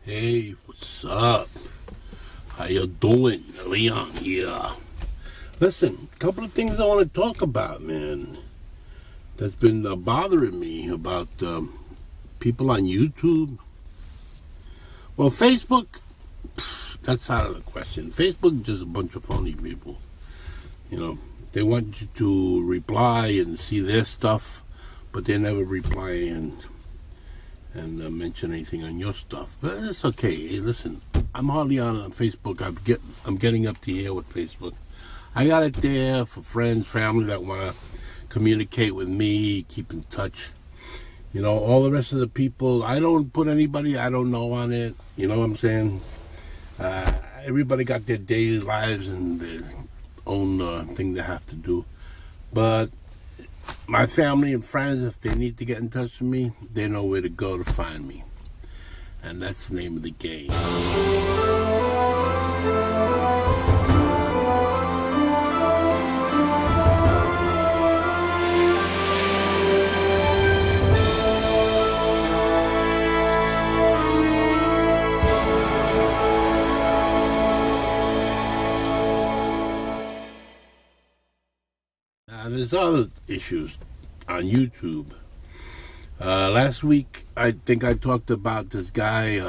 Hey, what's up? How you doing? Leon here. Listen, a couple of things I want to talk about, man. That's been bothering me about people on YouTube. Well, Facebook, that's out of the question. Facebook is just a bunch of phony people. You know, they want you to reply and see their stuff, but they never reply and mention anything on your stuff. But it's okay. Hey, listen, I'm hardly on Facebook. I'm getting up to here with Facebook. I got it there for friends, family that want to communicate with me, keep in touch. You know, all the rest of the people, I don't put anybody I don't know on it. You know what I'm saying? Everybody got their daily lives and their own thing they have to do. But my family and friends, if they need to get in touch with me, they know where to go to find me. And that's the name of the game. Now, there's other issues on YouTube. Last week, I think I talked about this guy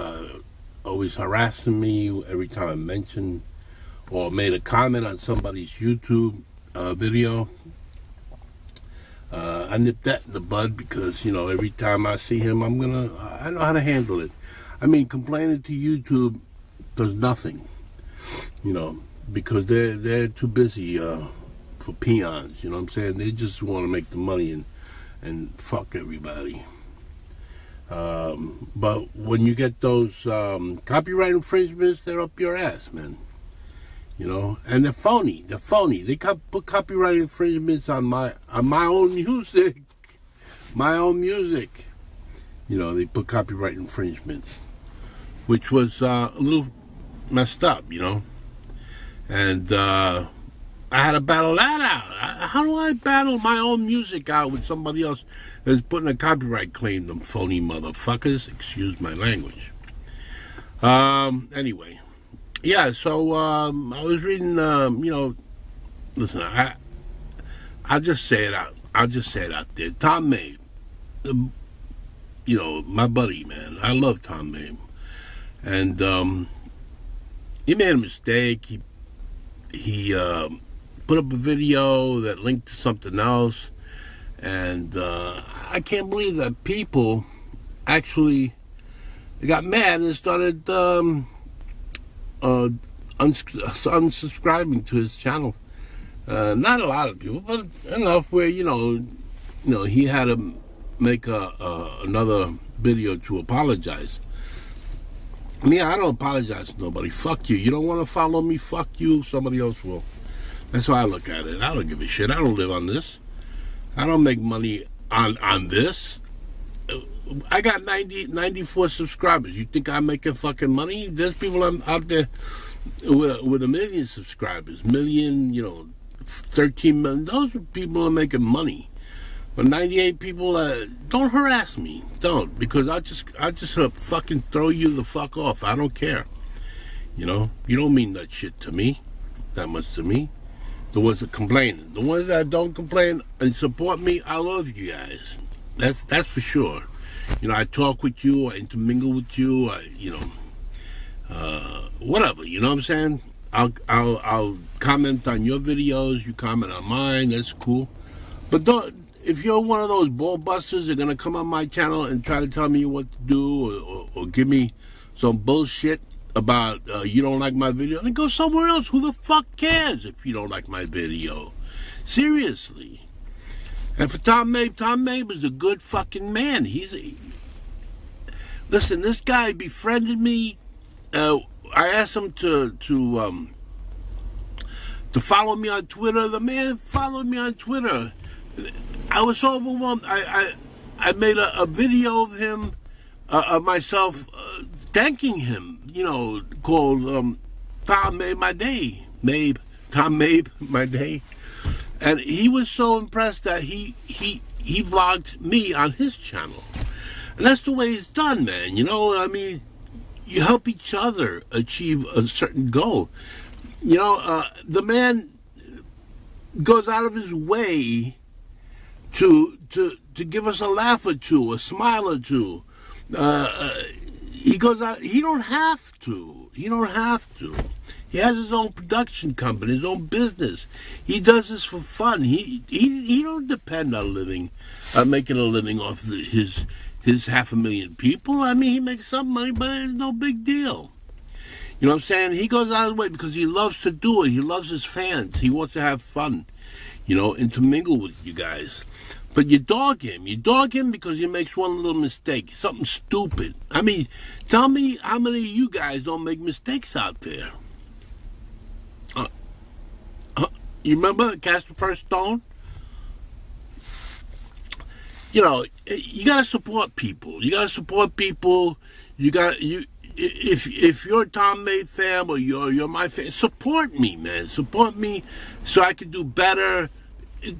always harassing me every time I mentioned or made a comment on somebody's YouTube video. I nipped that in the bud because, you know, every time I see him, I know how to handle it. I mean, complaining to YouTube does nothing, you know, because they're too busy for peons, you know what I'm saying? They just want to make the money and fuck everybody. But when you get those copyright infringements, they're up your ass, man. You know, and they're phony. They put copyright infringements on my own music. My own music. You know, they put copyright infringements, which was a little messed up, you know. And I had to battle that out. How do I battle my own music out with somebody else that's putting a copyright claim, them phony motherfuckers? Excuse my language. Anyway. Yeah, so I was reading, you know, listen, I'll just say it out. I'll just say it out there. Tom Mabe, you know, my buddy, man. I love Tom Mabe. And he made a mistake. He put up a video that linked to something else, and I can't believe that people actually got mad and started unsubscribing to his channel. Not a lot of people, but enough where you know he had to make another video to apologize. Me, I don't apologize to nobody. Fuck you. You don't want to follow me? Fuck you. Somebody else will. That's how I look at it. I don't give a shit. I don't live on this. I don't make money on this. I got 94 subscribers. You think I'm making fucking money? There's people out there with a million subscribers. Million, you know, 13 million. Those people are making money. But 98 people, don't harass me. Don't. Because I just fucking throw you the fuck off. I don't care. You know? You don't mean that shit to me. That much to me. The ones that complain. The ones that don't complain and support me, I love you guys. That's for sure. You know, I talk with you, I intermingle with you, whatever, you know what I'm saying? I'll comment on your videos, you comment on mine, that's cool. But if you're one of those ball busters that are gonna come on my channel and try to tell me what to do or give me some bullshit about you don't like my video, then go somewhere else. Who the fuck cares if you don't like my video? Seriously. And for Tom Mabe is a good fucking man. Listen, this guy befriended me. I asked him to follow me on Twitter. The man followed me on Twitter. I was so overwhelmed. I made a video of him, of myself, thanking him. You know, called Tom Made My Day. Tom Made My Day. And he was so impressed that he vlogged me on his channel. And that's the way it's done, man. You know, I mean, you help each other achieve a certain goal. You know, the man goes out of his way to give us a laugh or two, a smile or two. He goes out. He don't have to. He don't have to. He has his own production company, his own business. He does this for fun. He don't depend on making a living off his 500,000 people. I mean, he makes some money, but it's no big deal. You know what I'm saying? He goes out of his way because he loves to do it. He loves his fans. He wants to have fun, you know, and to mingle with you guys. But you dog him. You dog him because he makes one little mistake, something stupid. I mean, tell me how many of you guys don't make mistakes out there? You remember Cast the First Stone? You know, you gotta support people. You gotta support people. If you're a Tom May fan or you're my fan, support me, man. Support me so I can do better.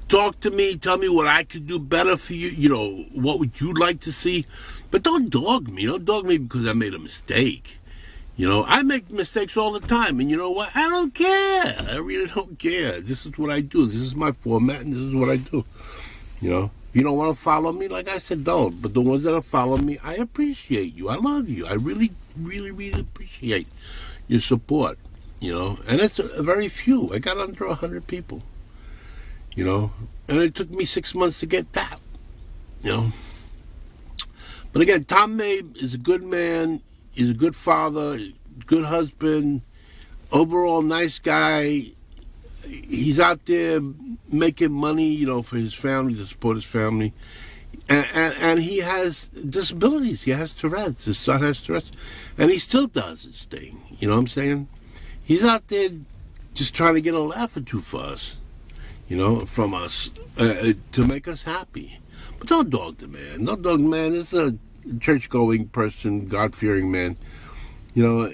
Talk to me. Tell me what I could do better for you. You know, what would you like to see? But don't dog me. Don't dog me because I made a mistake. You know, I make mistakes all the time, and you know what? I don't care. I really don't care. This is what I do. This is my format, and this is what I do. You know, if you don't want to follow me, like I said, don't. But the ones that have followed me, I appreciate you. I love you. I really, really, really appreciate your support. You know, and it's a very few. I got under 100 people. You know, and it took me 6 months to get that. You know, but again, Tom May is a good man. He's a good father, good husband, overall nice guy. He's out there making money, you know, for his family, to support his family. And he has disabilities. He has Tourette's. His son has Tourette's. And he still does his thing. You know what I'm saying? He's out there just trying to get a laugh or two for us, you know, from us, to make us happy. But don't dog the man. Don't dog the man. It's a church-going person, God-fearing man. You know,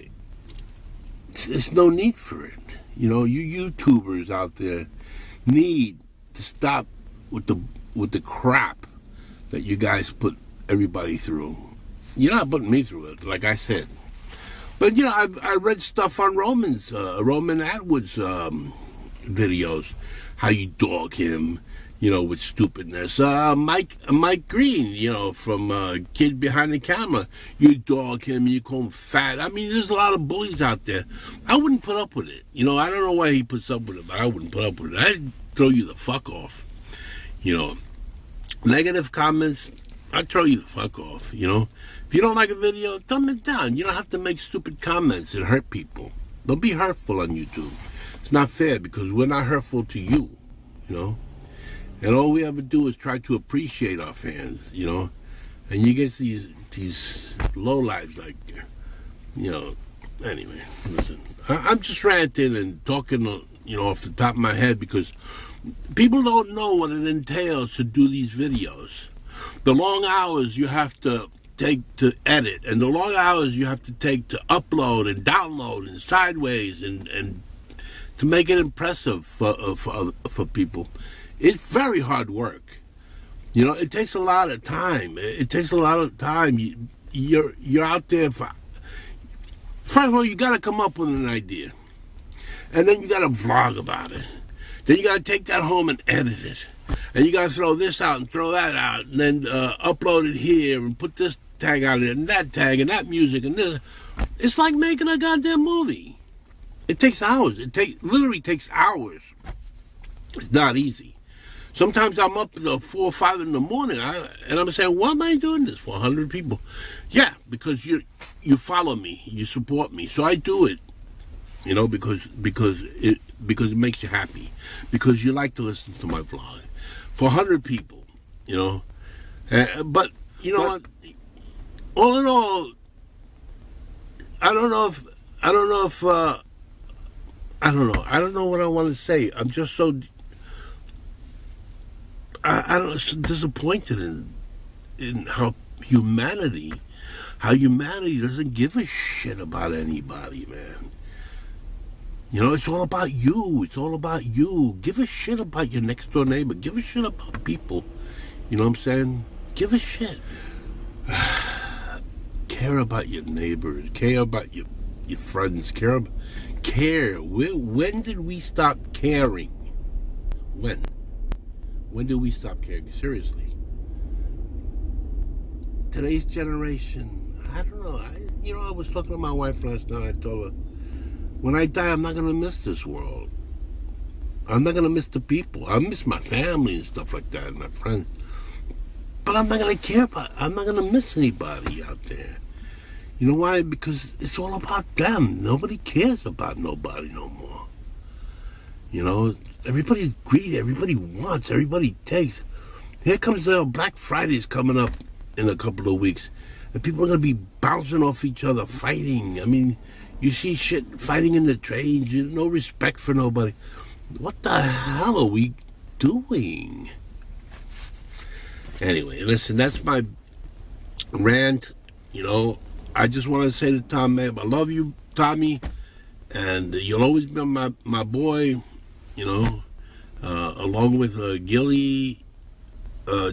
it's no need for it. You know, you YouTubers out there need to stop with the crap that you guys put everybody through. You're not putting me through it, like I said. But you know, I read stuff on Roman Atwood's videos, how you dog him, you know, with stupidness. Mike Green, you know, from Kid Behind the Camera, you dog him, you call him fat. I mean, there's a lot of bullies out there. I wouldn't put up with it. You know, I don't know why he puts up with it, but I wouldn't put up with it. I'd throw you the fuck off. You know, negative comments, I'd throw you the fuck off, you know. If you don't like a video, thumb it down. You don't have to make stupid comments and hurt people. Don't be hurtful on YouTube. It's not fair because we're not hurtful to you, you know. And all we ever do is try to appreciate our fans, you know. And you get these lowlives like, you know. Anyway, listen. I'm just ranting and talking, you know, off the top of my head because people don't know what it entails to do these videos. The long hours you have to take to edit, and the long hours you have to take to upload and download and sideways and to make it impressive for people. It's very hard work. You know, it takes a lot of time. It takes a lot of time. You're out there for... First of all, you got to come up with an idea. And then you got to vlog about it. Then you got to take that home and edit it. And you got to throw this out and throw that out. And then upload it here and put this tag on it and that music and this. It's like making a goddamn movie. It takes hours. Literally takes hours. It's not easy. Sometimes I'm up at 4 or 5 in the morning, and I'm saying, "Why am I doing this for 100 people?" Yeah, because you follow me, you support me, so I do it. You know, because it makes you happy, because you like to listen to my vlog for 100 people. You know, but you know what? All in all, I don't know what I want to say. I'm just so. I'm so disappointed in how humanity doesn't give a shit about anybody, man. You know, it's all about you. It's all about you. Give a shit about your next door neighbor. Give a shit about people. You know what I'm saying? Give a shit. care about your neighbors, care about your friends, care. When did we stop caring? When did we stop caring? Seriously. Today's generation, I don't know. I was talking to my wife last night. I told her, when I die, I'm not going to miss this world. I'm not going to miss the people. I miss my family and stuff like that, and my friends. But I'm not going to care about it. I'm not going to miss anybody out there. You know why? Because it's all about them. Nobody cares about nobody no more. You know, everybody's greedy. Everybody wants. Everybody takes. Here comes Black Friday's coming up in a couple of weeks. And people are going to be bouncing off each other, fighting. I mean, you see shit fighting in the trains. No respect for nobody. What the hell are we doing? Anyway, listen, that's my rant. You know, I just want to say to Tom, man, I love you, Tommy, and you'll always be my boy, you know, along with Gilly,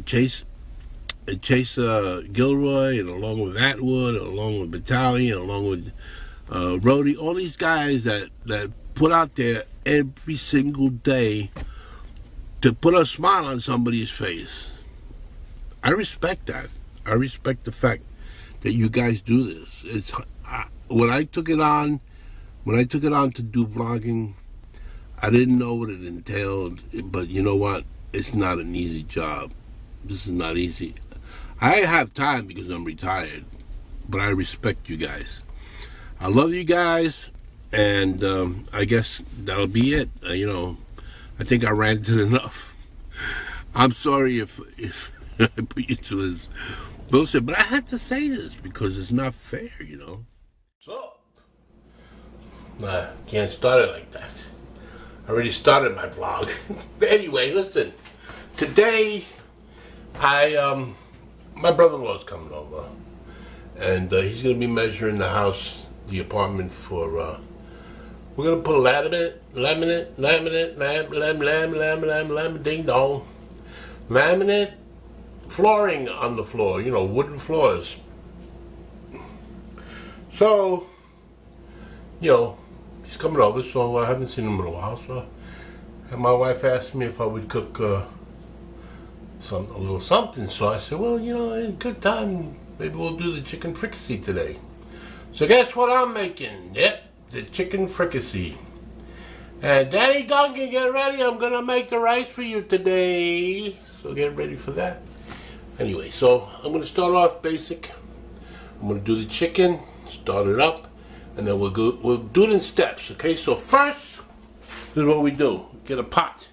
Chase Gilroy, and along with Atwood, and along with Battalion, and along with Rhodey, all these guys that put out there every single day to put a smile on somebody's face. I respect that. I respect the fact that you guys do this. When I took it on to do vlogging, I didn't know what it entailed, but you know what? It's not an easy job. This is not easy. I have time because I'm retired, but I respect you guys. I love you guys, and I guess that'll be it. You know, I think I ranted enough. I'm sorry if I put you to this bullshit, but I had to say this because it's not fair, you know. So, can't start it like that. I already started my vlog. Anyway, listen. Today, my brother-in-law's coming over, and he's gonna be measuring the apartment for. We're gonna put laminate, ding dong, laminate flooring on the floor. You know, wooden floors. So, you know, he's coming over, so I haven't seen him in a while. So, and my wife asked me if I would cook a little something. So I said, well, you know, it's a good time. Maybe we'll do the chicken fricassee today. So guess what I'm making? Yep, the chicken fricassee. And Daddy Duncan, get ready. I'm gonna make the rice for you today. So get ready for that. Anyway, so I'm gonna start off basic. I'm gonna do the chicken, start it up, and then we'll do it in steps. Okay, so first, this is what we do. Get a pot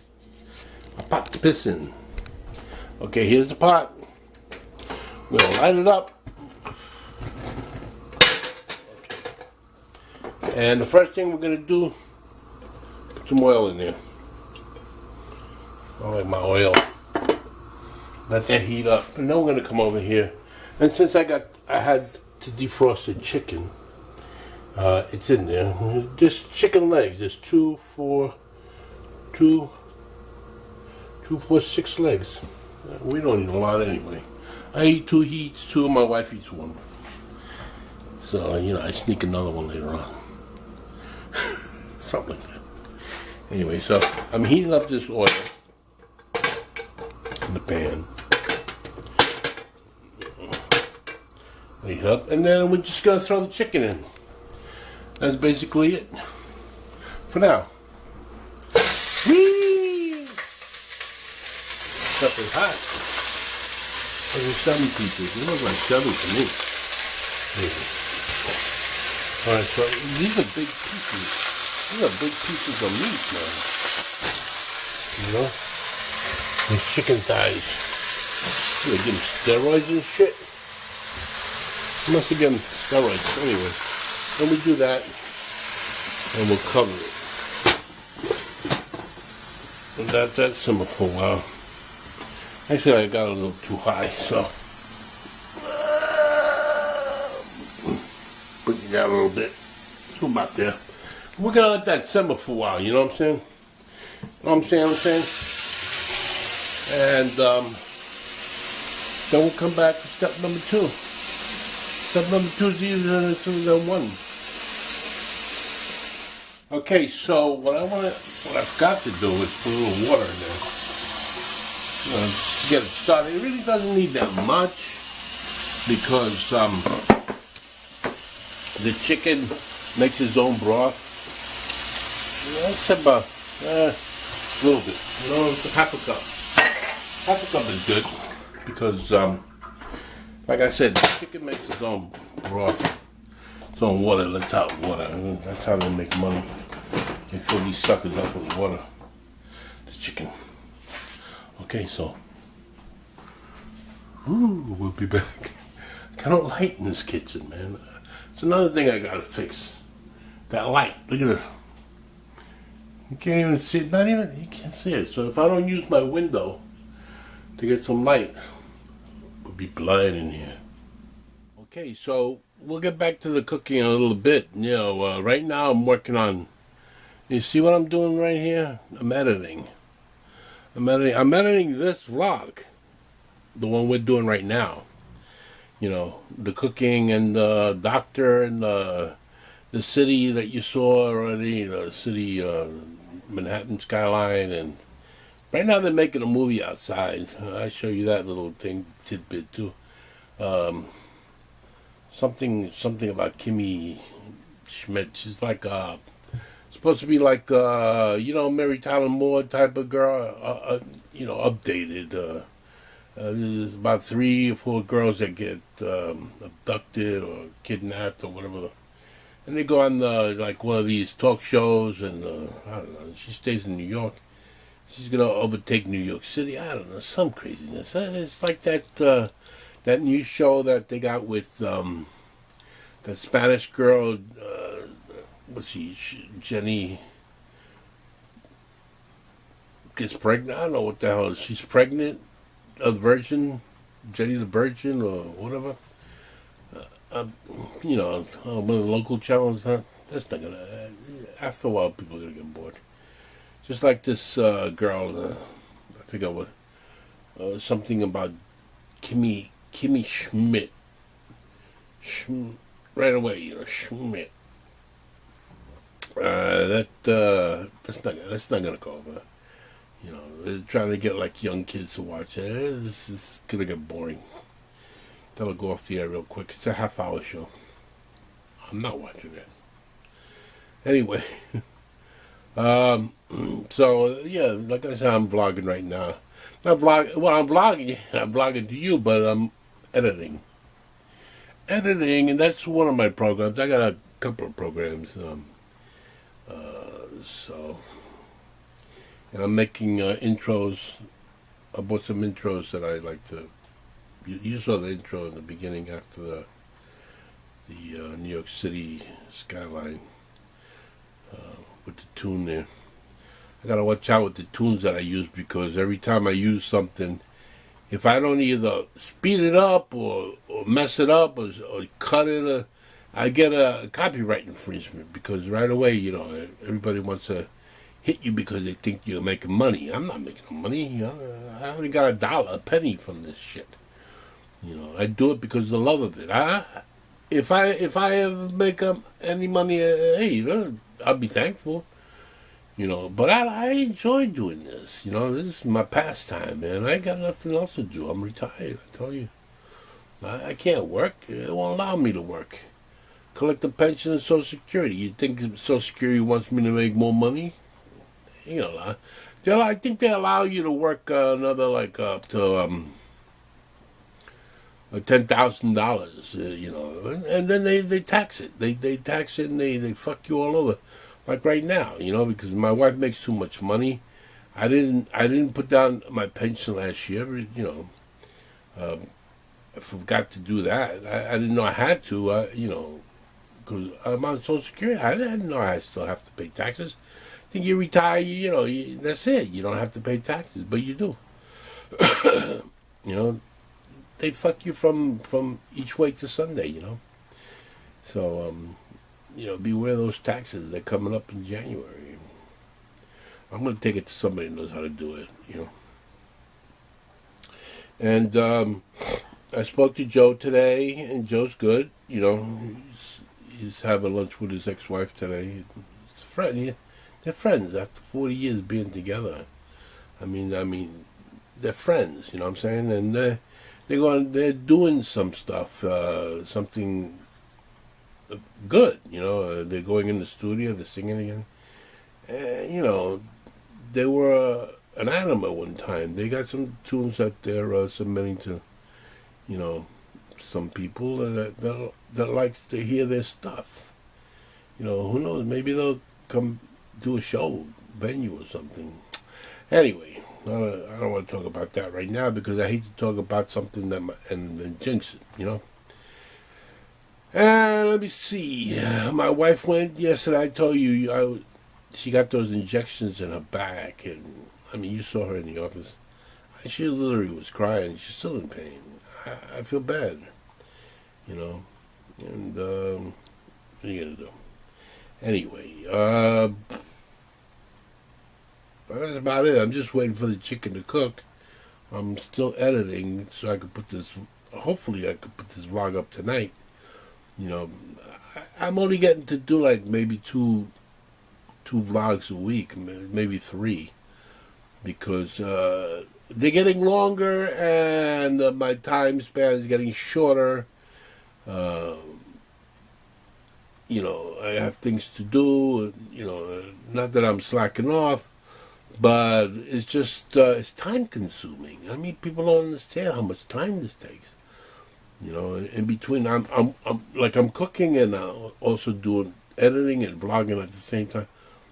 to piss in. Okay, here's the pot. We're gonna light it up. Okay. And the first thing we're gonna do, put some oil in there. I like my oil. Let that heat up. And then we're gonna come over here. And since I had to defrost the chicken, it's in there. Just chicken legs. There's 2, 4, 6 legs. We don't eat a lot anyway. I eat 2, he eats 2, my wife eats 1. So, you know, I sneak another one later on. Something like that. Anyway, so I'm heating up this oil in the pan. Heat up, and then we're just gonna throw the chicken in. That's basically it for now. Whee! Stuff is hot. Those are 7 pieces. They look like 7 to me. Alright, so these are big pieces. These are big pieces of meat, man. You know? These chicken thighs. They give them steroids and shit. You must have given them steroids. Anyway, then we do that, and we'll cover it. And that simmer for a while. Actually, I got a little too high, so put it down a little bit. So about there. We're gonna let that simmer for a while. You know what I'm saying? You know what I'm saying? And then we'll come back to step number 2. Step number 2 is easier than 1. Okay, so what I've got to do is put a little water in there. To get it started. It really doesn't need that much because the chicken makes its own broth. That's about a little bit. Half a cup. Half a cup is good because, like I said, the chicken makes its own broth. Its own water. Lets out water. That's how they make money. They fill these suckers up with water. The chicken. Okay, so we'll be back. Kind of light in this kitchen, man. It's another thing I gotta fix. That light. Look at this. You can't even see it. You can't see it. So if I don't use my window to get some light, it'll be blind in here. Okay, so we'll get back to the cooking in a little bit. Right now I'm working on. You see what I'm doing right here? I'm editing this vlog, the one we're doing right now. The cooking and the doctor and the city that you saw already, the city, Manhattan skyline, and right now they're making a movie outside. I show you that little tidbit too. Something about Kimmy Schmidt. She's like supposed to be like Mary Tyler Moore type of girl. Updated. There's about 3 or 4 girls that get abducted or kidnapped or whatever, and they go on like one of these talk shows, and I don't know. She stays in New York. She's gonna overtake New York City. I don't know, some craziness. It's like that new show that they got with that Spanish girl. What's she? Jenny gets pregnant. I don't know what the hell. She's pregnant. A virgin, Jenny the Virgin, or whatever. One of the local channels. That's not gonna. After a while, people are gonna get bored. Just like this girl. I forgot what. Something about Kimmy Schmidt. Right away, Schmidt. That's not gonna go over. They're trying to get like young kids to watch it. This is gonna get boring. That'll go off the air real quick. It's a half-hour show. I'm not watching it. Anyway, so yeah, like I said, I'm vlogging right now. I'm vlogging. I'm vlogging to you, but I'm editing, and that's one of my programs. I got a couple of programs. And I'm making intros. I bought some intros that I like to. You saw the intro in the beginning after the New York City skyline with the tune there. I gotta watch out with the tunes that I use, because every time I use something, if I don't either speed it up or mess it up or cut it, I get a copyright infringement, because right away, everybody wants to hit you because they think you're making money. I'm not making money. I only got a penny from this shit. I do it because of the love of it. If I ever make any money, hey, I'll be thankful. But I enjoy doing this. This is my pastime, man. I ain't got nothing else to do. I'm retired, I tell you. I can't work. It won't allow me to work. Collect a pension and Social Security. You think Social Security wants me to make more money? I think they allow you to work another up to $10,000, and then they tax it. They tax it and they fuck you all over. Like right now, because my wife makes too much money. I didn't put down my pension last year. I forgot to do that. I didn't know I had to. Because I'm on Social Security. I didn't know I still have to pay taxes. I think you retire, that's it. You don't have to pay taxes, but you do. They fuck you from each way to Sunday, So, beware those taxes. They're coming up in January. I'm going to take it to somebody who knows how to do it, And I spoke to Joe today, and Joe's good. You know, he's having lunch with his ex-wife today. His friend, they're friends after 40 years being together. I mean, they're friends. You know what I'm saying? And they're doing some stuff, something good. You know, they're going in the studio, they're singing again. You know, they were an item at one time. They got some tunes that they're submitting to, you know, some people that likes to hear their stuff. You know, who knows? Maybe they'll come do a show venue or something. Anyway, I don't want to talk about that right now because I hate to talk about something and jinx it. You know. And let me see. My wife went yesterday. I told you she got those injections in her back, and I mean, you saw her in the office. She literally was crying. She's still in pain. I feel bad, you know. And what are you gonna do? Anyway, that's about it. I'm just waiting for the chicken to cook. I'm still editing, so I could put this. Hopefully, I could put this vlog up tonight. You know, I'm only getting to do like maybe two vlogs a week, maybe 3, because they're getting longer and my time span is getting shorter. You know, I have things to do. You know, not that I'm slacking off, but it's just it's time consuming. I mean, people don't understand how much time this takes. You know, in between, I'm cooking and also doing editing and vlogging at the same time.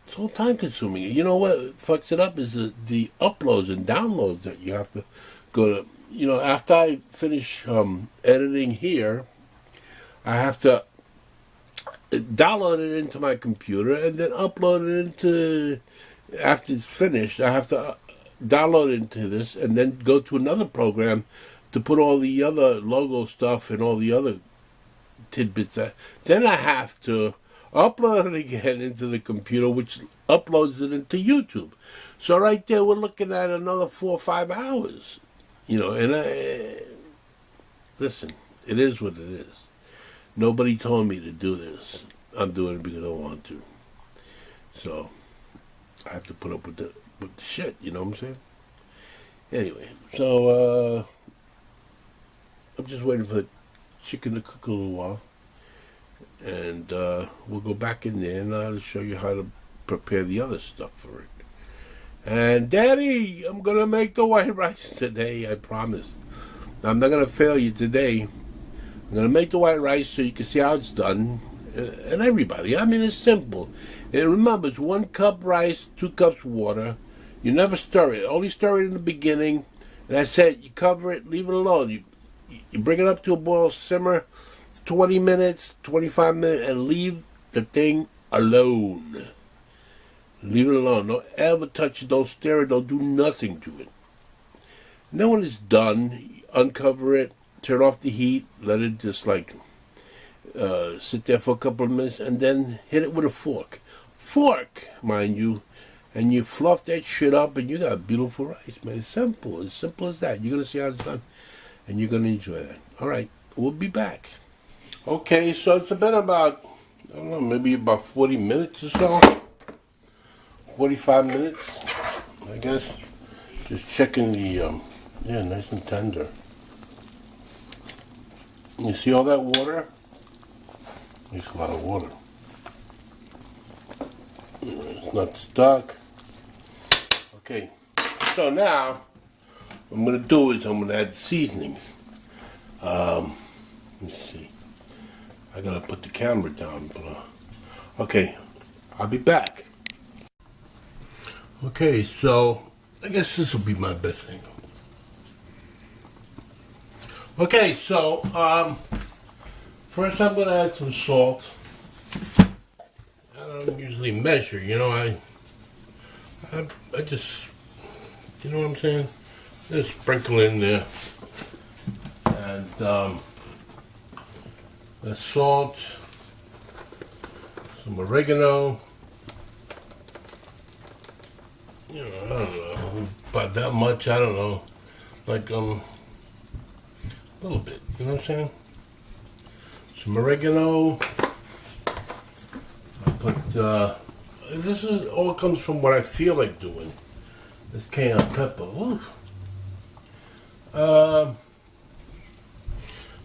It's all time consuming. You know what fucks it up is the uploads and downloads that you have to go to. You know, after I finish editing here, I have to download it into my computer and then upload it into. After it's finished, I have to download it into this and then go to another program to put all the other logo stuff and all the other tidbits. Then I have to upload it again into the computer, which uploads it into YouTube. So right there, we're looking at another 4 or 5 hours. You know, and listen, it is what it is. Nobody told me to do this. I'm doing it because I want to. So I have to put up with the shit. You know what I'm saying? Anyway, so I'm just waiting for the chicken to cook a little while. And we'll go back in there and I'll show you how to prepare the other stuff for it. And Daddy, I'm going to make the white rice today, I promise. I'm not going to fail you today. I'm going to make the white rice so you can see how it's done. And everybody, I mean, it's simple. And remember, it's 1 cup rice, 2 cups water. You never stir it. Only stir it in the beginning. And that's it. You cover it, leave it alone. You bring it up to a boil, simmer 20 minutes, 25 minutes, and leave the thing alone. Leave it alone. Don't ever touch it. Don't stir it. Don't do nothing to it. And then when it's done, uncover it, turn off the heat, let it just like sit there for a couple of minutes, and then hit it with a fork. Fork, mind you. And you fluff that shit up, and you got beautiful rice, man. It's simple. As simple as that. You're going to see how it's done, and you're going to enjoy that. All right. We'll be back. Okay, so it's been about, I don't know, maybe about 40 minutes or so. 45 minutes, I guess. Just checking the, yeah, nice and tender. You see all that water? Makes a lot of water. It's not stuck. Okay, so now, what I'm going to do is I'm going to add seasonings. Let me see. I gotta put the camera down below. Okay, I'll be back. Okay, so I guess this will be my best angle. Okay, so first I'm gonna add some salt. I don't usually measure, you know. I just, you know what I'm saying? Just sprinkle in there, and the salt, some oregano. You know, I don't know about that much. I don't know, like A little bit, you know what I'm saying? Some oregano. I put, this is all comes from what I feel like doing. This cayenne pepper. Ooh.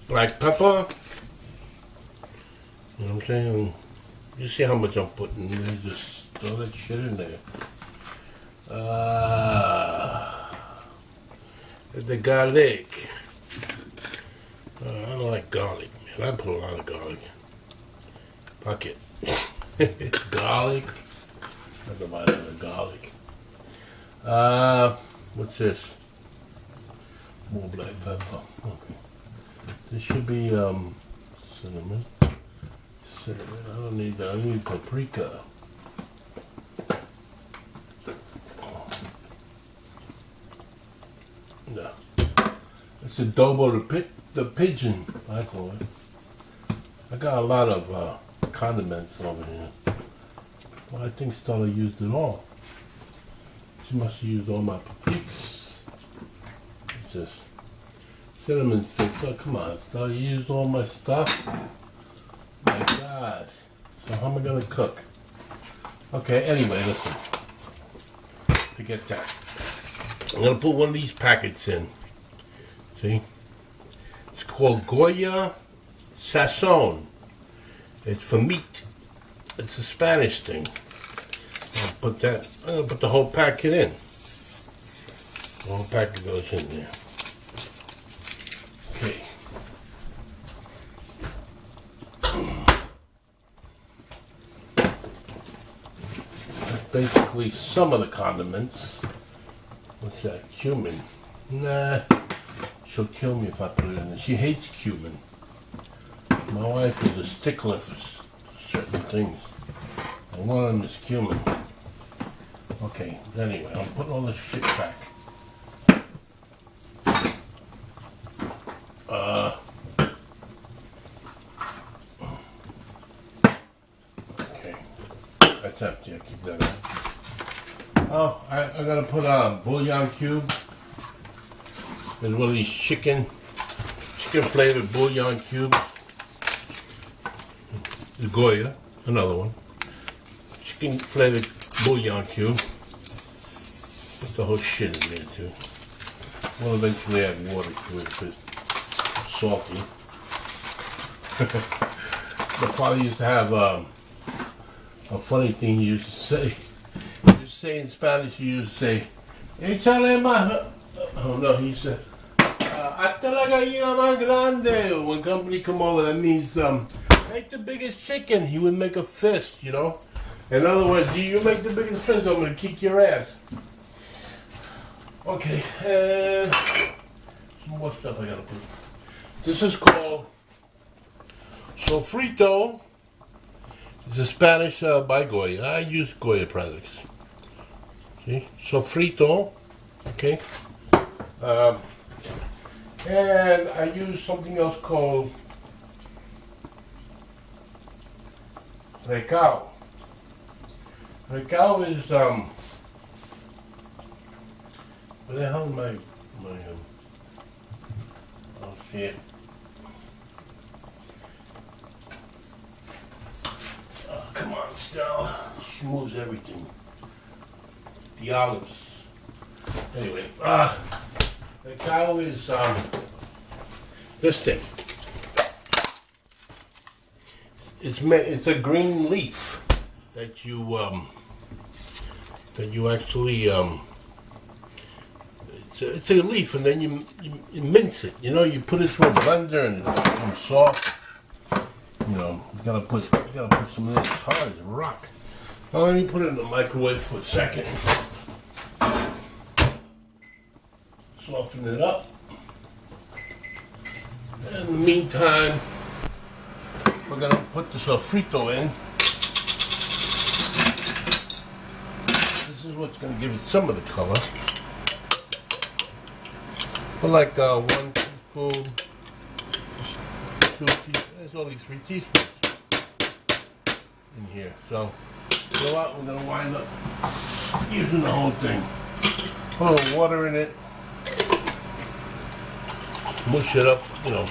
Black pepper. You know what I'm saying? You see how much I'm putting in there? Just throw that shit in there. The garlic. I don't like garlic, man. I put a lot of garlic. Fuck it. Garlic. That's about it, the garlic. What's this? More black pepper. Okay. This should be cinnamon. Cinnamon. I don't need that. I need paprika. No. It's adobo the pigeon, I call it. I got a lot of condiments over here. Well, I think Stella used it all. She must have used all my PEEPS. It's just cinnamon sticks. Oh, come on, Stella, you used all my stuff? My God. So how am I going to cook? Okay, anyway, listen. Forget that. I'm going to put one of these packets in. See? It's called Goya Sazon. It's for meat. It's a Spanish thing. I'm going to put the whole packet in. The whole packet goes in there. Okay. That's basically some of the condiments. What's that? Cumin. Nah. She'll kill me if I put it in there. She hates cumin. My wife is a stickler for certain things. And one of them is cumin. Okay, anyway, I'm putting all this shit back. Okay, that's empty. I keep that up. Oh, I gotta put a bouillon cube. There's one of these chicken flavored bouillon cubes. The Goya, another one. Chicken flavored bouillon cube. Put the whole shit in there too. We'll eventually add water to it if it's salty. My father used to have a funny thing he used to say. He used to say in Spanish, he used to say, "Échale más." Oh no, he said, "Hasta la gallina más grande." When company come over, that means make the biggest chicken. He would make a fist, you know. In other words, you make the biggest fist, I'm gonna kick your ass. Okay, and some more stuff I gotta put. This is called sofrito. It's a Spanish by Goya. I use Goya products. See, sofrito. Okay. And I use something else called recao. Recao is where the hell is my oh shit. Oh, come on, Stella. She moves everything. The olives. Anyway, recao is this thing. It's a green leaf that you actually it's a leaf, and then you mince it. You know, you put it through a blender and it's become soft. You know, you gotta put some of this. It's hard as a rock. Now let me put it in the microwave for a second. Soften it up. In the meantime, we're gonna put the sofrito in. This is what's gonna give it some of the color. Put like 1 teaspoon, 2 teaspoons. There's only 3 teaspoons in here. So, you know what? We're gonna wind up using the whole thing. Put a little water in it. mush it up, you know,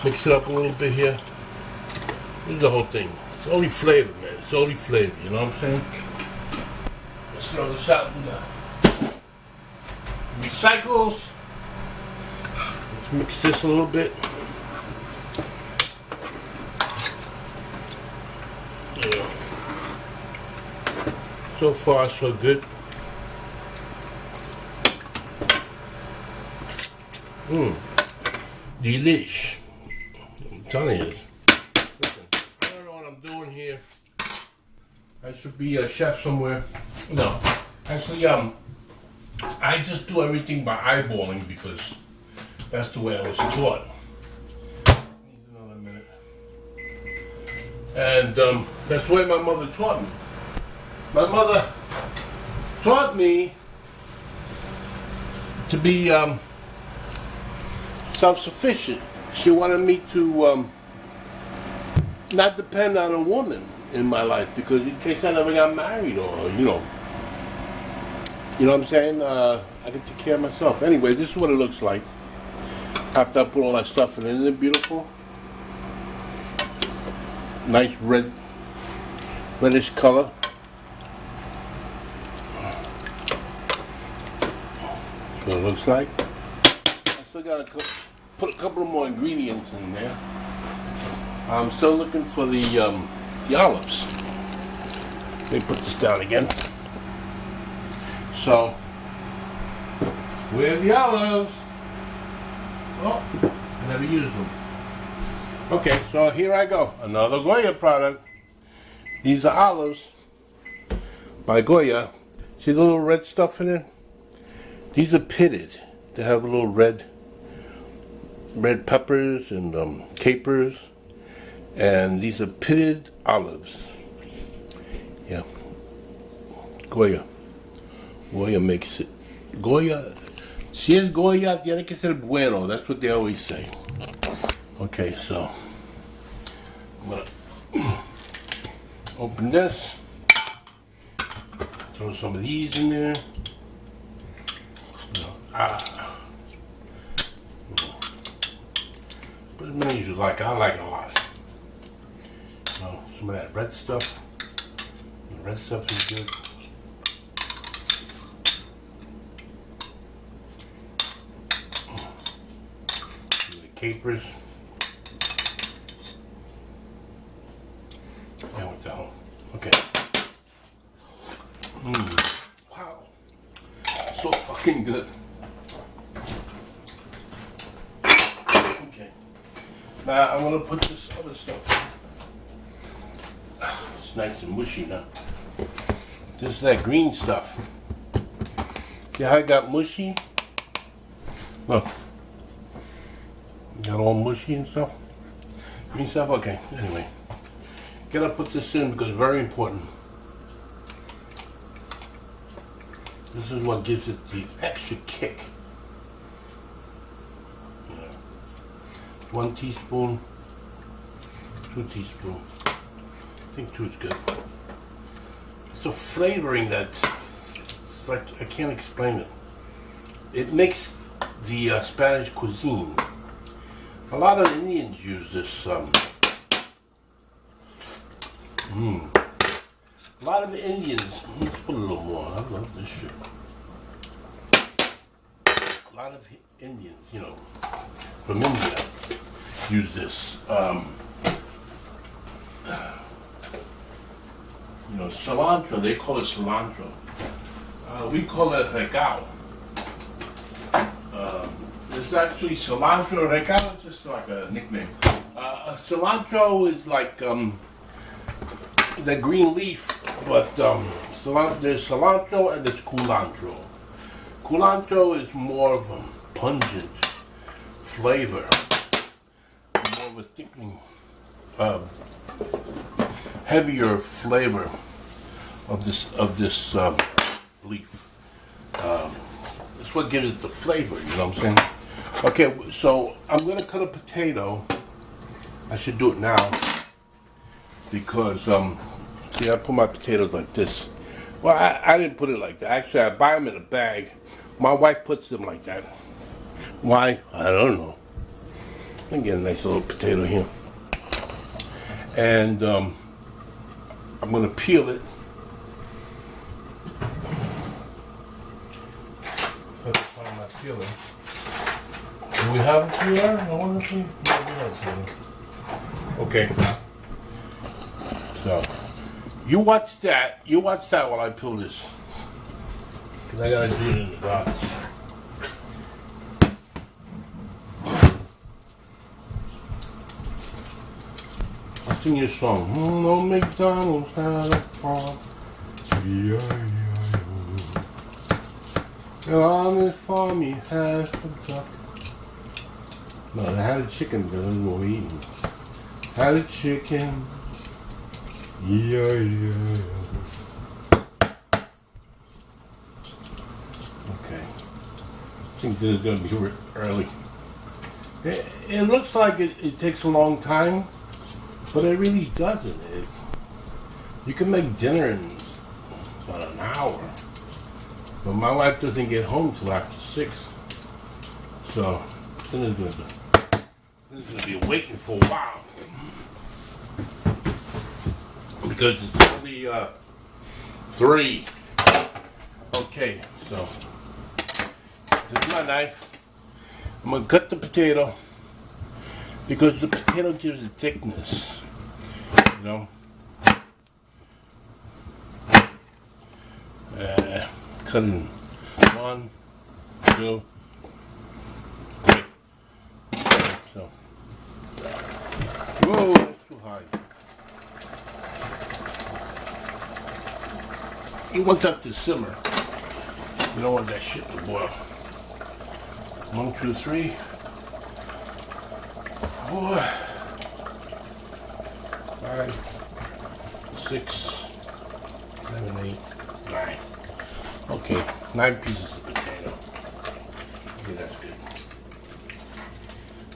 mix it up a little bit here. This is the whole thing. It's only flavor, man. It's only flavor, you know what I'm saying? Let's throw this out in the recycles. Let's mix this a little bit. Yeah. So far, so good. Delish. I'm telling you this. Listen, I don't know what I'm doing here. I should be a chef somewhere. No. Actually, I just do everything by eyeballing because that's the way I was taught. Needs another minute. And that's the way my mother taught me. My mother taught me to be self-sufficient. She wanted me to not depend on a woman in my life because in case I never got married or, you know what I'm saying? I can take care of myself. Anyway, this is what it looks like after I put all that stuff in. Isn't it beautiful? Nice reddish color. That's what it looks like. I still got to put a couple of more ingredients in there. I'm still looking for the olives. Let me put this down again. So, where's the olives? Oh, I never used them. Okay, so here I go. Another Goya product. These are olives by Goya. See the little red stuff in it? These are pitted. They have little red peppers and capers. And these are pitted olives. Yeah. Goya. Goya makes it. Goya. Si es Goya, tiene que ser bueno. That's what they always say. Okay, so I'm gonna open this. Throw some of these in there. Put as many as you like. I like a lot. So some of that red stuff. The red stuff is good. The capers. There we go. Okay. Wow. So fucking good. Okay. Now I'm gonna put this other stuff. It's nice and mushy now. This is that green stuff. See how I got mushy? Look. Got all mushy and stuff. Green stuff? Okay. Anyway. Gotta put this in because it's very important. This is what gives it the extra kick. Yeah. 1 teaspoon, 2 teaspoons. I think 2 is good. It's a flavoring that, it's like, I can't explain it. It makes the Spanish cuisine. A lot of Indians use this. A lot of the Indians, let's put a little more, I love this shit. A lot of Indians, you know, from India use this. You know, cilantro, they call it cilantro. We call it recao. It's actually cilantro, recao is just like a nickname. Cilantro is like the green leaf, but there's cilantro and there's culantro. Culantro is more of a pungent flavor, more of a thickening, heavier flavor of this leaf. That's what gives it the flavor, you know what I'm saying? Okay, so I'm gonna cut a potato. I should do it now because see, I put my potatoes like this. Well, I didn't put it like that. Actually, I buy them in a bag. My wife puts them like that. Why? I don't know. Let me get a nice little potato here. And I'm going to peel it. That's the time I'm peeling. Do we have a peeler? I wonder if we have something. Okay. So, you watch that. You watch that while I peel this. Because I got to do it in the dark. Sing your song. No McDonald's had a farm. And on his farm he has some duck. No, they had a chicken because that's what we eating. Had a chicken. Okay. I think this is going to be early. It looks like it takes a long time. But it really doesn't. You can make dinner in about an hour. But my wife doesn't get home till after 6. So, this is going to be waiting for a while. Because it's only 3. Okay, so, this is my knife. I'm going to cut the potato. Because the potato gives it thickness. You know, cut in 1, 2, 3. So, whoa, that's too high. You want that to simmer. You don't want that shit to boil. 1, 2, 3, 4, 5, 6, 7, 8, 9. Okay, 9 pieces of potato. Okay, that's good.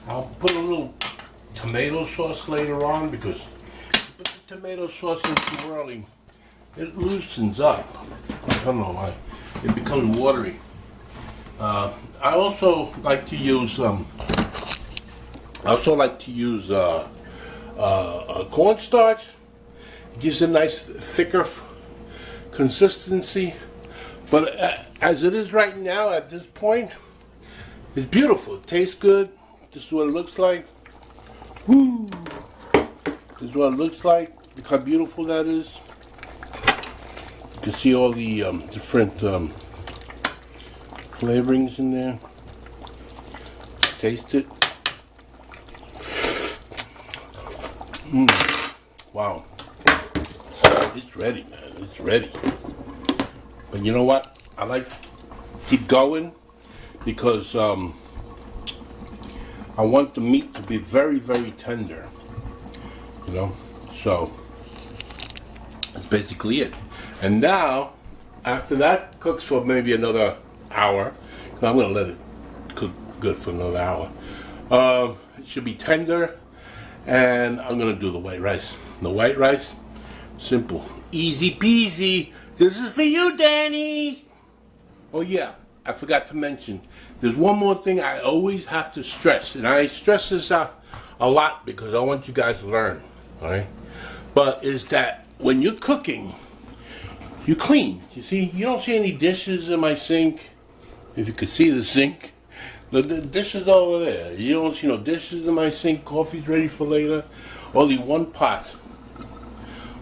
I'll put a little tomato sauce later on because if you put the tomato sauce in too early, it loosens up. I don't know why. It becomes watery. I also like to use cornstarch. It gives a nice thicker consistency. But as it is right now, at this point, it's beautiful. It tastes good. This is what it looks like. Woo! This is what it looks like. Look how beautiful that is. You can see all the different flavorings in there. Taste it. Wow. It's ready, man. It's ready. But you know what? I like to keep going because I want the meat to be very, very tender. You know? So, that's basically it. And now, after that cooks for maybe another hour, I'm going to let it cook good for another hour. It should be tender, and I'm going to do the white rice. The white rice, simple, easy peasy. This is for you, Danny. Oh yeah, I forgot to mention, there's one more thing I always have to stress, and I stress this out a lot because I want you guys to learn, all right? But is that when you're cooking, you clean. You see, you don't see any dishes in my sink. If you could see the sink, the dishes over there. You don't see no dishes in my sink. Coffee's ready for later. Only one pot.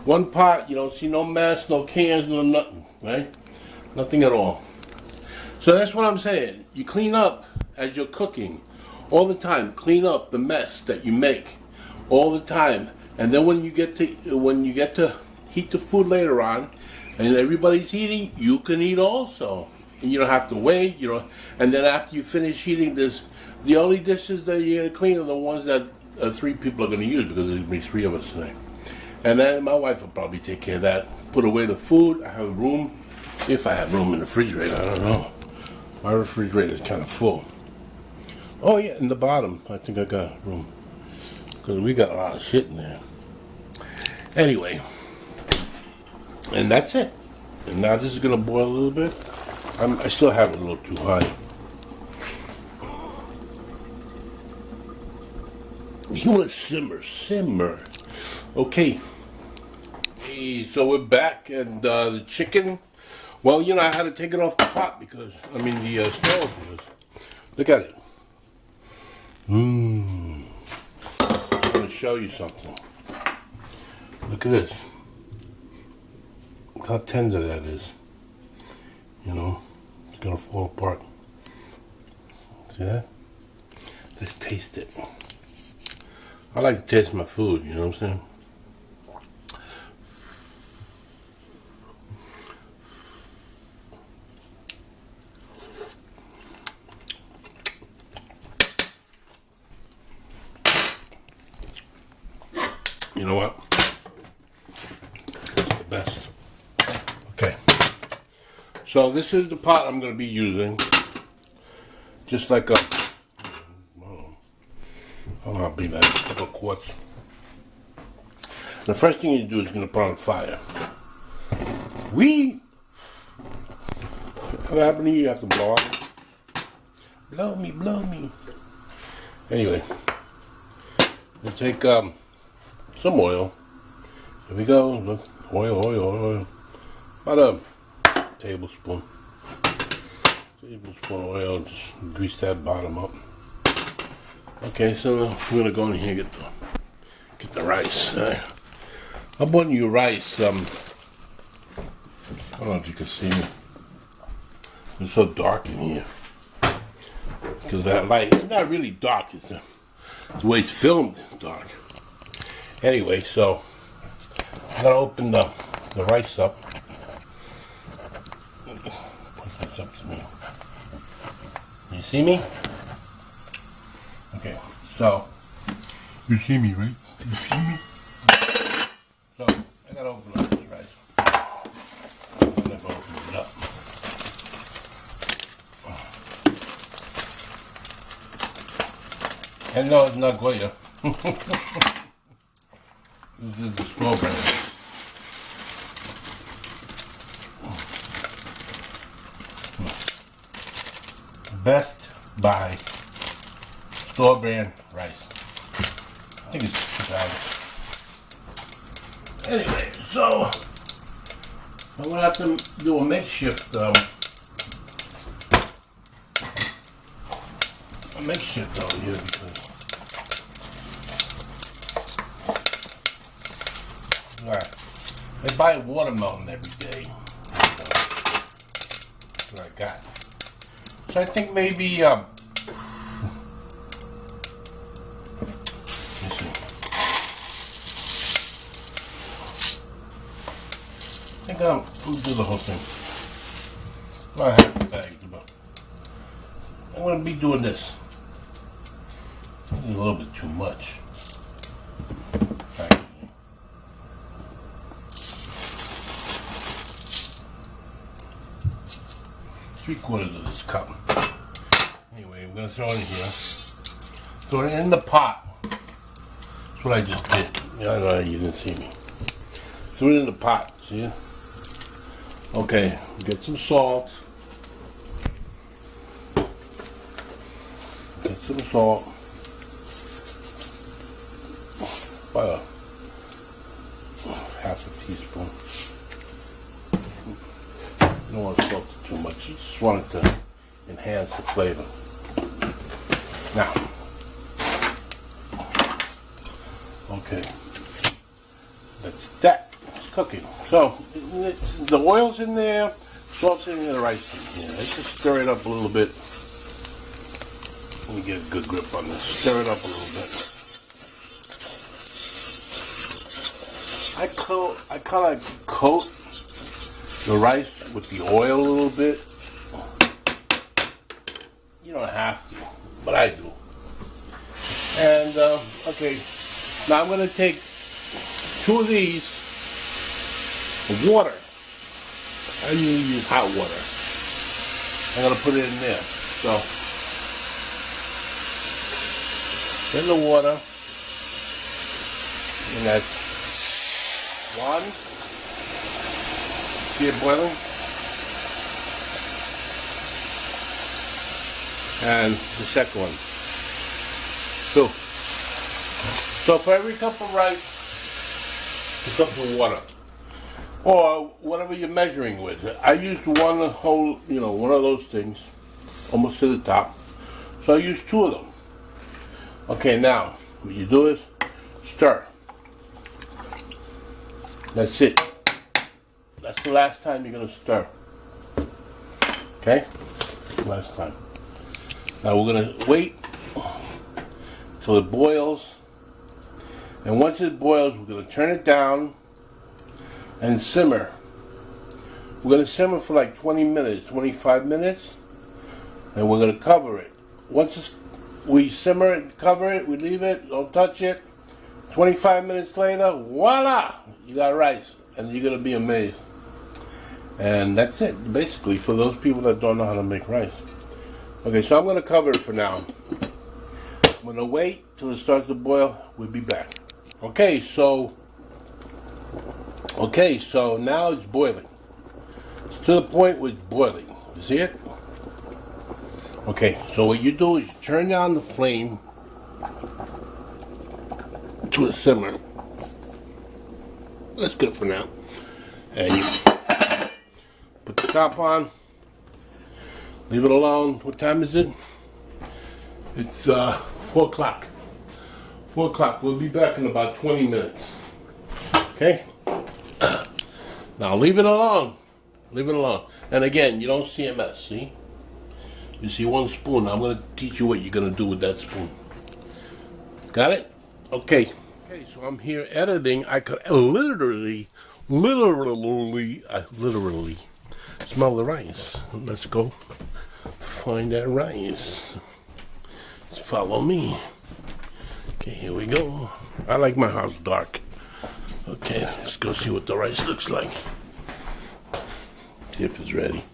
One pot, you don't see no mess, no cans, no nothing, right? Nothing at all. So that's what I'm saying. You clean up as you're cooking all the time. Clean up the mess that you make all the time. And then when you get to heat the food later on, and everybody's eating, you can eat also. And you don't have to wait, you know. And then after you finish eating this, the only dishes that you're gonna clean are the ones that 3 people are gonna use because there's gonna be 3 of us tonight. And then my wife will probably take care of that. Put away the food. I have room, if I have room in the refrigerator. I don't know. My refrigerator is kind of full. Oh yeah, in the bottom, I think I got room because we got a lot of shit in there. Anyway, and that's it. And now this is gonna boil a little bit. I still have it a little too high. You want to simmer. Okay. Hey, so we're back, and the chicken. Well, you know, I had to take it off the pot because the stove. Because, look at it. I'm going to show you something. Look at this. Look how tender that is. You know, it's going to fall apart. See that? Let's taste it. I like to taste my food, you know what I'm saying? You know what? It's the best. Okay. So this is the pot I'm going to be using. Just like a, I'll be like a couple of quarts. The first thing you do is going to put on fire. What happened to you? You have to blow up. Blow me. Anyway, we'll take some oil. Here we go. Look, oil. About a tablespoon. Tablespoon of oil. Just grease that bottom up. Okay, so we're gonna go in here and get the rice. How about your rice? I don't know if you can see me. It's so dark in here because that light. It's not really dark. It's the way it's filmed is dark. Anyway, so I'm gonna open the rice up. Put this up to me. You see me? Okay, so you see me, right? You see me? So I gotta open up this rice. I'm gonna open it up. And no, it's not Goya. This is the strawberry. Best Buy store-brand rice. I think it's $2. Anyway, so I'm gonna have to do a makeshift over here because I buy watermelon every day. That's what I got. So I think maybe let me see. I think I'll do the whole thing. Not half the bag, but I'm gonna be doing this. This is a little bit too much. 3/4 of this cup. Anyway, I'm going to throw it in here. Throw it in the pot. That's what I just did. Yeah, I know you didn't see me. Throw it in the pot. See it? Okay, get some salt. Get some salt. About half a teaspoon. You don't want to salt it too much. You just want it to enhance the flavor. Now, okay, it's cooking. So the oil's in there, salt's in there, the rice in here. Let's just stir it up a little bit. Let me get a good grip on this. Stir it up a little bit. I kind of coat the rice with the oil a little bit. You don't have to, but I do. And okay, now I'm going to take 2 of these of water. I usually use hot water. I'm going to put it in there. So, in the water, and that's 1. See it boiling? And the second one. 2. So for every cup of rice, a cup of water. Or whatever you're measuring with. I used one whole, one of those things, almost to the top. So I used 2 of them. Okay, now, what you do is stir. That's it. That's the last time you're going to stir. Okay? Last time. Now we're going to wait till it boils. And once it boils, we're going to turn it down and simmer. We're going to simmer for like 20 minutes, 25 minutes. And we're going to cover it. Once we simmer it, cover it, we leave it, don't touch it. 25 minutes later, voila! You got rice. And you're going to be amazed. And that's it, basically, for those people that don't know how to make rice. Okay, so I'm going to cover it for now. I'm going to wait till it starts to boil. We'll be back. Okay, so now it's boiling. It's to the point where it's boiling. You see it? Okay, so what you do is you turn down the flame to a simmer. That's good for now. And you put the top on, leave it alone. What time is it? It's 4 o'clock. 4 o'clock. We'll be back in about 20 minutes. Okay? Now leave it alone. Leave it alone. And again, you don't see a mess, see? You see 1 spoon. I'm going to teach you what you're going to do with that spoon. Got it? Okay. Okay, so I'm here editing. I could literally smell the rice. Let's go find that rice. Let's follow me. Okay, here we go. I like my house dark. Okay, let's go see what the rice looks like. See if it's ready.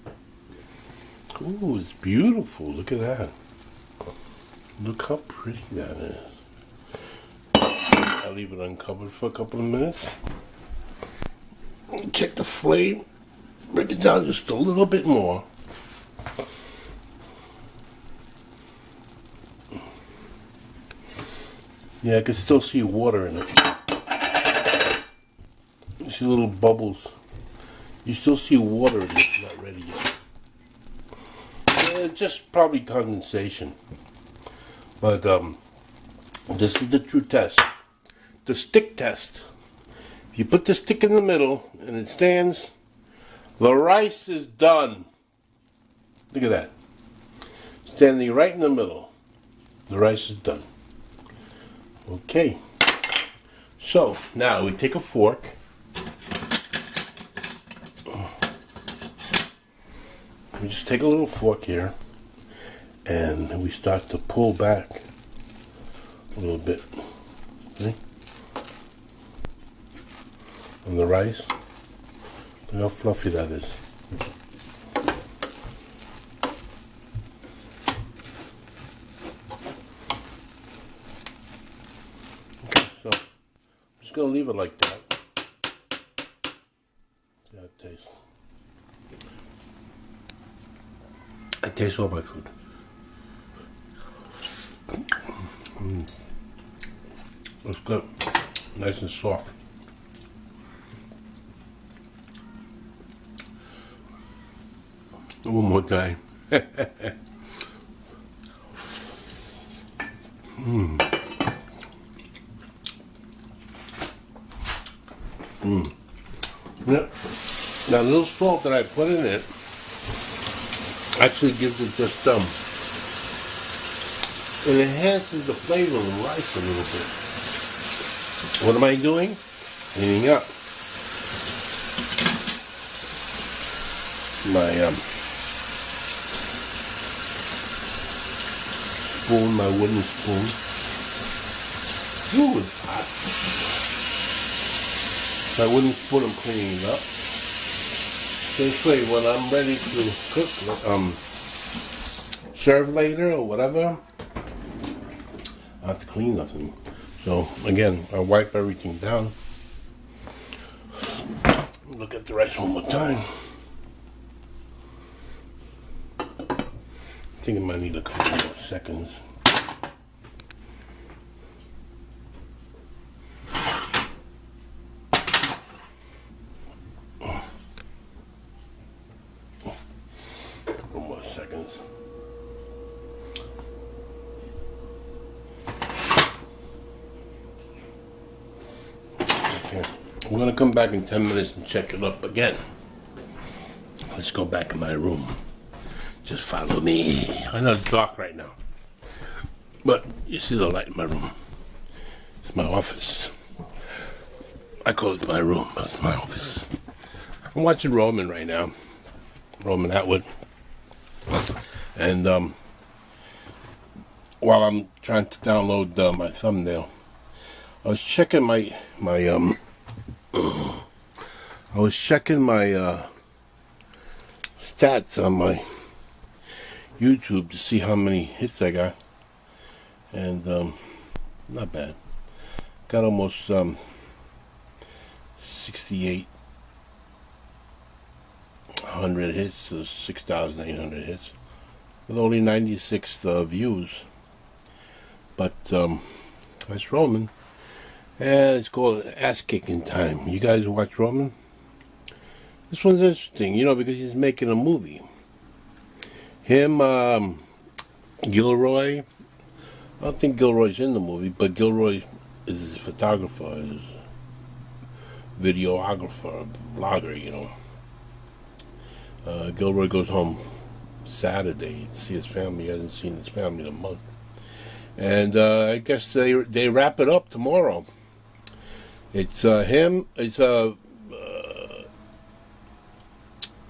Ooh, it's beautiful. Look at that. Look how pretty that is. I'll leave it uncovered for a couple of minutes. Check the flame. Bring it down just a little bit more. Yeah, I can still see water in it. You see little bubbles. You still see water in it. It's not ready yet. Yeah, just probably condensation. But this is the true test. The stick test. If you put the stick in the middle and it stands, the rice is done. Look at that. Standing right in the middle. The rice is done. Okay. So now we take a fork. We just take a little fork here and we start to pull back a little bit. See? On the rice. Look how fluffy that is. Okay, so I'm just going to leave it like that. See how it tastes. I taste all my food. It's good. Nice and soft. One more time. Yeah. Now, the little salt that I put in it actually gives it just it enhances the flavor of the rice a little bit. What am I doing? Cleaning up my spoon, my wooden spoon. Ooh, it's hot. My wooden spoon, I'm cleaning it up. This way, when I'm ready to cook, serve later or whatever, I have to clean nothing. So again, I wipe everything down. Look at the rice one more time. I think it might need a couple more seconds. Okay. We're gonna come back in 10 minutes and check it up again. Let's go back in my room. Just follow me. I know it's dark right now, but you see the light in my room. It's my office. I call it my room, but it's my office. I'm watching Roman right now. Roman Atwood. And while I'm trying to download my thumbnail, I was checking my stats on my YouTube to see how many hits I got, and not bad. Got almost 6,800 hits, so 6,800 hits, with only 96 views. But that's Roman, and it's called Ass Kicking Time. You guys watch Roman? This one's interesting, you know, because he's making a movie. Him, Gilroy. I don't think Gilroy's in the movie, but Gilroy is his photographer, his videographer, vlogger, you know. Gilroy goes home Saturday to see his family. He hasn't seen his family in a month. And I guess they wrap it up tomorrow. It's him, it's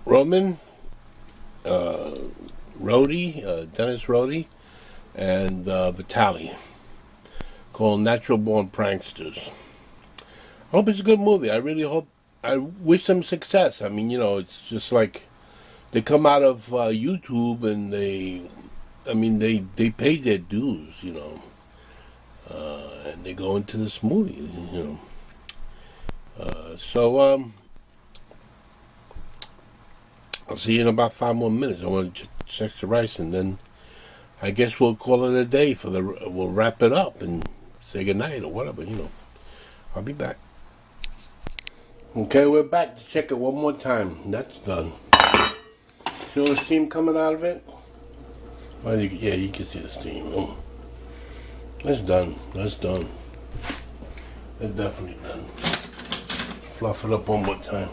Roman, Rhodey, Dennis Rhodey, and Vitaly, called Natural Born Pranksters. I hope it's a good movie. I really hope. I wish them success. I mean, you know, it's just like they come out of YouTube and they paid their dues, you know, and they go into this movie, you know. So I'll see you in about 5 more minutes. I want to check the rice, and then I guess we'll call it a day we'll wrap it up and say goodnight or whatever, you know. I'll be back. Okay, we're back to check it one more time. That's done. See all the steam coming out of it? Well, yeah, you can see the steam. Oh. That's done. That's done. That's definitely done. Fluff it up one more time.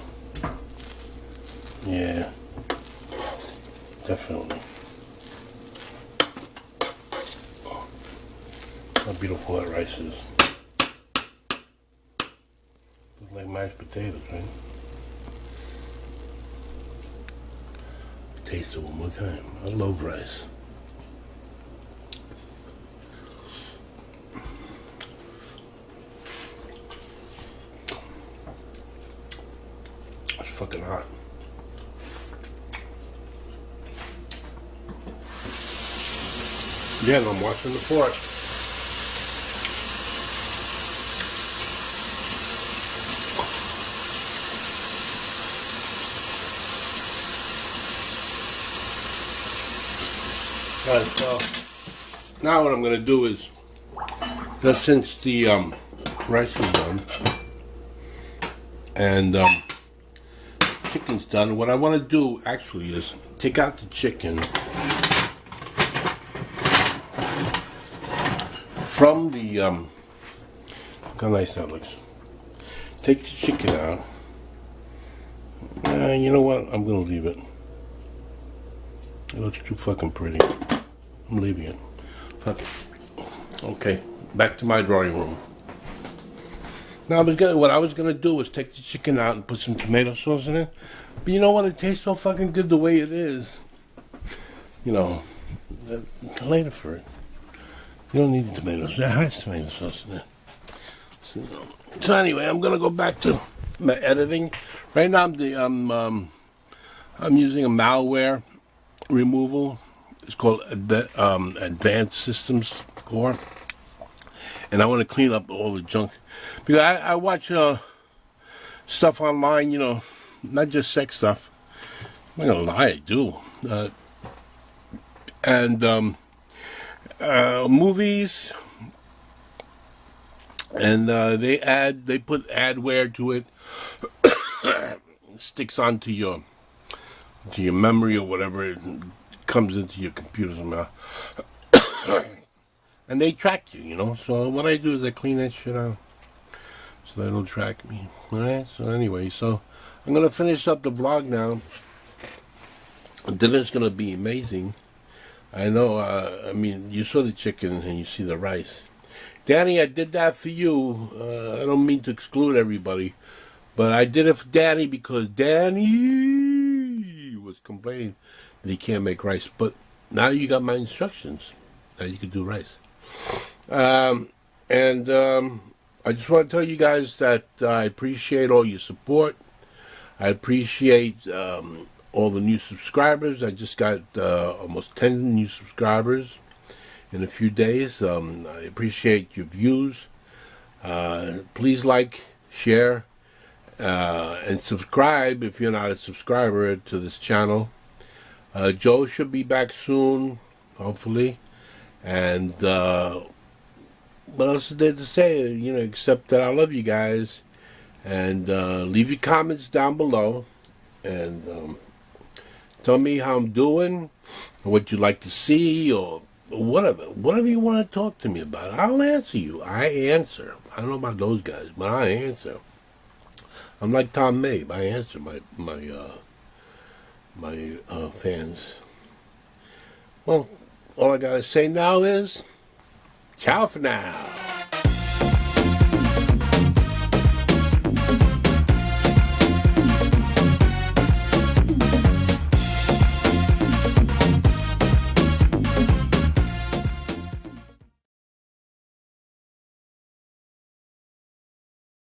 Yeah. Definitely. How beautiful that rice is. Looks like mashed potatoes, right? Taste it one more time. I love rice. It's fucking hot. Yeah, I'm watching the pork. Alright, so now what I'm going to do is, since the rice is done and chicken's done, what I want to do actually is take out the chicken from the, look how nice that looks. Take the chicken out. You know what? I'm going to leave it. It looks too fucking pretty. I'm leaving it. Fuck it. Okay, back to my drawing room. Now what I was gonna do was take the chicken out and put some tomato sauce in it. But you know what? It tastes so fucking good the way it is. You know, later for it. You don't need tomatoes. There has tomato sauce in it. So anyway, I'm gonna go back to my editing. Right now, I'm using a malware removal. It's called Advanced Systems Core, and I want to clean up all the junk because I watch stuff online, you know, not just sex stuff. I'm not gonna lie, I do, and movies, and they put adware to it. It sticks onto your memory or whatever. It comes into your computer somehow. And they track you, you know. So what I do is I clean that shit out. so they don't track me. Alright, so anyway, so I'm going to finish up the vlog now. Dinner's going to be amazing. I know, I mean, you saw the chicken and you see the rice. Danny, I did that for you. I don't mean to exclude everybody, but I did it for Danny because Danny was complaining that he can't make rice. But now you got my instructions. Now you can do rice. I just want to tell you guys that I appreciate all your support. I appreciate all the new subscribers. I just got almost 10 new subscribers in a few days. I appreciate your views. Please like, share, and subscribe if you're not a subscriber to this channel. Joe should be back soon, hopefully. And what else is there to say? You know, except that I love you guys. And leave your comments down below. And tell me how I'm doing, or what you'd like to see, or whatever you want to talk to me about. I'll answer you. I answer. I don't know about those guys, but I answer. I'm like Tom Mabe. I answer my fans. Well, all I gotta say now is ciao for now.